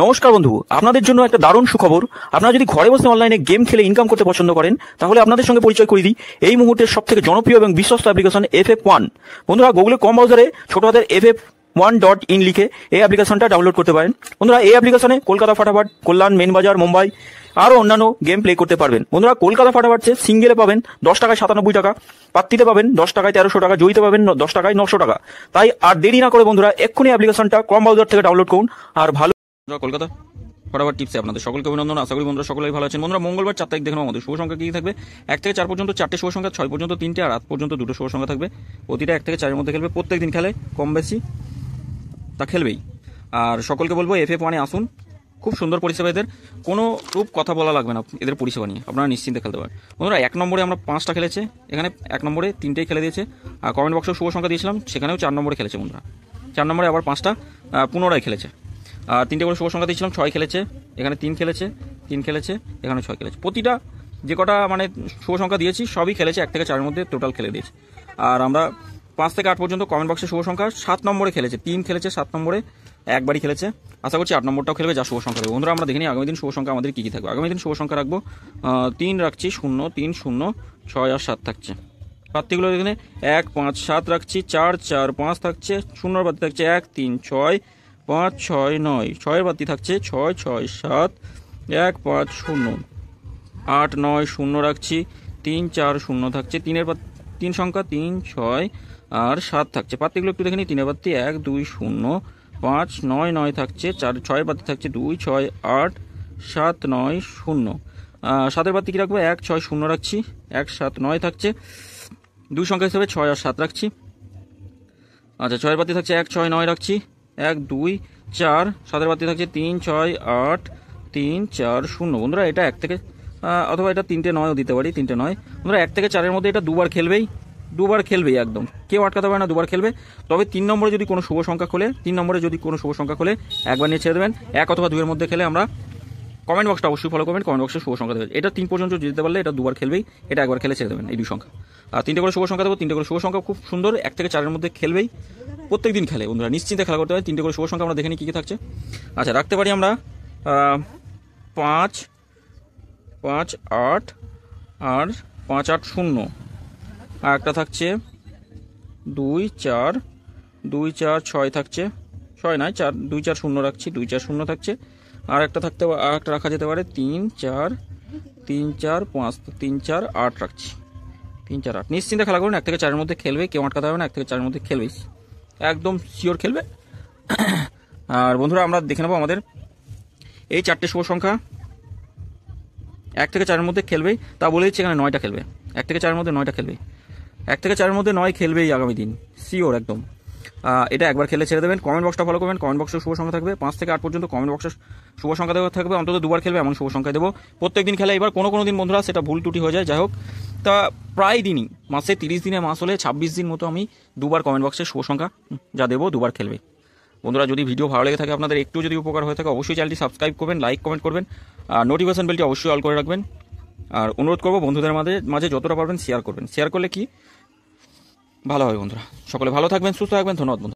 নমস্কার বন্ধু, আপনাদের জন্য একটা দারুণ সুখবর। আপনারা যদি ঘরে বসে অনলাইনে গেম খেলে ইনকাম করতে পছন্দ করেন, তাহলে আপনাদের সঙ্গে পরিচয় করিয়ে দিই এই মুহূর্তের সবথেকে জনপ্রিয় এবং বিশ্বস্ত অ্যাপ্লিকেশন FF1। বন্ধুরা, গুগলে কম ব্রাউজারে ছোট হাতের FF1.in লিখে এই অ্যাপ্লিকেশনটা ডাউনলোড করতে পারেন। বন্ধুরা, এই অ্যাপ্লিকেশনে কলকাতা ফাটাফাট, কল্যাণ, মেন বাজার, মুম্বাই আরও অন্যান্য গেম প্লে করতে পারবেন। বন্ধুরা, কলকাতা ফাটাফাটে সিঙ্গেলে পাবেন 10 টাকায় 97 টাকা, পাত্তিতে পাবেন 10 টাকায় 1300 টাকা, জয়ীতে পাবেন 10 টাকায় 900 টাকা। তাই আর দেরি না করে বন্ধুরা এক্ষুনি অ্যাপ্লিকেশনটা কম ব্রাউজার থেকে ডাউনলোড করুন আর ভালো। কলকাতা ফটাফট টিপসে আপনাদের সকলকে অভিনন্দন। আশা করি বন্ধুরা সকলেই ভালো আছেন। বন্ধুরা, মঙ্গলবার 4 তারিখ দেখে আমাদের শুভ সংখ্যা কি থাকবে। 1 থেকে 4 পর্যন্ত 4টে শুভ সংখ্যা, 6 পর্যন্ত 3টে, আর 8 পর্যন্ত 2টো শুভ সংখ্যা থাকবে। প্রতিটা 1 থেকে 4-এর মধ্যে খেলবে। প্রত্যেক দিন খেলে কম বেশি তা খেলবেই। আর সকলকে বলবো FF1-এ আসুন, খুব সুন্দর পরিষেবা এদের, কোনো রূপ কথা বলা লাগবে না এদের পরিষেবা নিয়ে, আপনারা নিশ্চিন্তে খেলতে পারেন। বন্ধুরা, 1 নম্বরে আমরা 5টা খেলেছে, এখানে 1 নম্বরে 3টেই খেলে দিয়েছে। আর কমেন্ট বক্সে শুভ সংখ্যা দিয়েছিলাম, সেখানেও 4 নম্বরে খেলেছে। বন্ধুরা, 4 নম্বরে আবার 5টা পুনরায় খেলেছে। আর 3টে করে শুভ সংখ্যা দিয়েছিলাম, 6 খেলেছে, এখানে 3 খেলেছে, 3 খেলেছে, এখানে 6 খেলেছে। প্রতিটা যে কটা মানে শুভ সংখ্যা দিয়েছি সবই খেলেছে, 1 থেকে 4-এর মধ্যে টোটাল খেলে দিয়েছে। আর আমরা 5 থেকে 8 পর্যন্ত কমেন্ট বক্সে শুভ সংখ্যা 7 নম্বরে খেলেছে, 3 খেলেছে, 7 নম্বরে একবারই খেলেছে। আশা করছি 8 নম্বরটাও খেলবে, যা শুভ সংখ্যা দেবে। বন্ধুরা, আমরা দেখে নিই আগামী দিন শুভ সংখ্যা আমাদের কী কী থাকবে। আগামী দিন শুভ সংখ্যা রাখবো 3 রাখছি, 0, 3, 0, 6 আর 7 থাকছে। প্রার্থীগুলো এখানে 1, 5, 7 রাখছি, 4, 4, 5 থাকছে, 0 প্রার্থী থাকছে 1, 3, 6, 5, 6, 9, 6-এর প্রার্থী থাকছে 6, 6, 7, 1, 5, 0, 8, 9, 0 রাখছি, 3, 4, 0 থাকছে, 3 সংখ্যা 3, 6 আর 7 থাকছে। প্রার্থীগুলো একটু দেখে নিই। 3-এর প্রার্থী 1, 2, 0, 5, 9, 9 থাকছে, 6-এর প্রার্থী থাকছে 2, 6, 8, 7, 9, 0। 7-এর প্রার্থী কী রাখবো? 1, 6, 0 রাখছি, 1, 7, 9 থাকছে। 2 সংখ্যা হিসেবে 6 আর 7 রাখছি। আচ্ছা, 6-এর প্রার্থী থাকছে 1, 6, 9 রাখছি, 1, 2, 4। 7-এর প্রার্থী থাকছে 3, 6, 8, 3, 4, 0। বন্ধুরা, এটা 1 থেকে অথবা এটা 3টে 9ও দিতে পারি, 3টে 9। বন্ধুরা, 1 থেকে 4-এর মধ্যে এটা দুবার খেলবেই একদম, কেউ আটকাতে পারে না, দুবার খেলবে। তবে 3 নম্বরে যদি কোনো শুভ সংখ্যা খোলে, 3 নম্বরে যদি কোনো শুভ সংখ্যা খোলে একবার নিয়ে ছেড়ে দেবেন। 1 অথবা 2-এর মধ্যে খেলে আমরা কমেন্ট বক্সটা অবশ্যই ফলো করবেন, কমেন্ট বক্সে শুভ সংখ্যা দেবেন। এটা 3 পর্যন্ত যেতে পারলে এটা দুবার খেলবেই, এটা একবার খেলে ছেড়ে দেবেন, এই 2 সংখ্যা। আর 3টে করে শুভ সংখ্যা দেবো, 3টে করে শুভ সংখ্যা খুব সুন্দর, 1 থেকে 4-এর মধ্যে খেলবেই, প্রত্যেক দিন খেলে। বন্ধুরা, নিশ্চিন্তে খেলা করতে হয়। 3টে করে শুভ সংখ্যা আমরা দেখে নিই কী কী থাকছে। আচ্ছা, রাখতে পারি আমরা 5, 5, 8 আর 5, 8, 0। আর একটা থাকছে 2, 4, 2, 4, 6 থাকছে, 6 নয় 4, 2, 4, 0 রাখছি, 2, 4, 0 থাকছে। আর একটা রাখা যেতে পারে 3, 4, 3, 4, 5, 3, 4, 8 রাখছি, 3, 4, 8। নিশ্চিন্তে খেলা করুন, 1 থেকে 4-এর মধ্যে খেলবে, কেউ আটকাতে হবে না, 1 থেকে 4-এর মধ্যে খেলবেই, একদম শিওর খেলবে। আর বন্ধুরা, আমরা দেখে নেবো আমাদের এই 4টে শুভ সংখ্যা 1 থেকে 4-এর মধ্যে খেলবেই। তা বলে দিচ্ছি, এখানে 9টা খেলবে, 1 থেকে 4-এর মধ্যে 9টা খেলবে, 1 থেকে 4-এর মধ্যে 9 খেলবেই আগামী দিন, শিওর একদম। এটা একবার খেলে ছেড়ে দেবেন। কমেন্ট বক্সটা ফলো করবেন, কমেন্ট বক্সে শুভ সংখ্যা থাকবে। 5 থেকে 8 পর্যন্ত কমেন্ট বক্সে শুভ সংখ্যা দেওয়া থাকবে, অন্তত দুবার খেলবে এমন শুভ সংখ্যা দেবো। প্রত্যেক দিন খেলে, এবার কোনো দিন বন্ধুরা সেটা ভুল ত্রুটি হয়ে যায়, যাই হোক, তা প্রায় দিনই, মাসে 30 দিনে মাস হলে 26 দিন মতো আমি দুবার কমেন্ট বক্সে শুভ সংখ্যা যা দেবো দুবার খেলবে। বন্ধুরা, যদি ভিডিও ভালো লেগে থাকে, আপনাদের একটু যদি উপকার হয়ে থাকে, অবশ্যই চ্যানেলটি সাবস্ক্রাইব করবেন, লাইক কমেন্ট করবেন, আর নোটিফিকেশন বেলটি অবশ্যই অল করে রাখবেন। আর অনুরোধ করবো বন্ধুদের মাঝে যতটা পারবেন শেয়ার করবেন, শেয়ার করলে কি ভালো হবে। বন্ধুরা, সকলে ভালো থাকবেন, সুস্থ থাকবেন, ধন্যবাদ বন্ধু।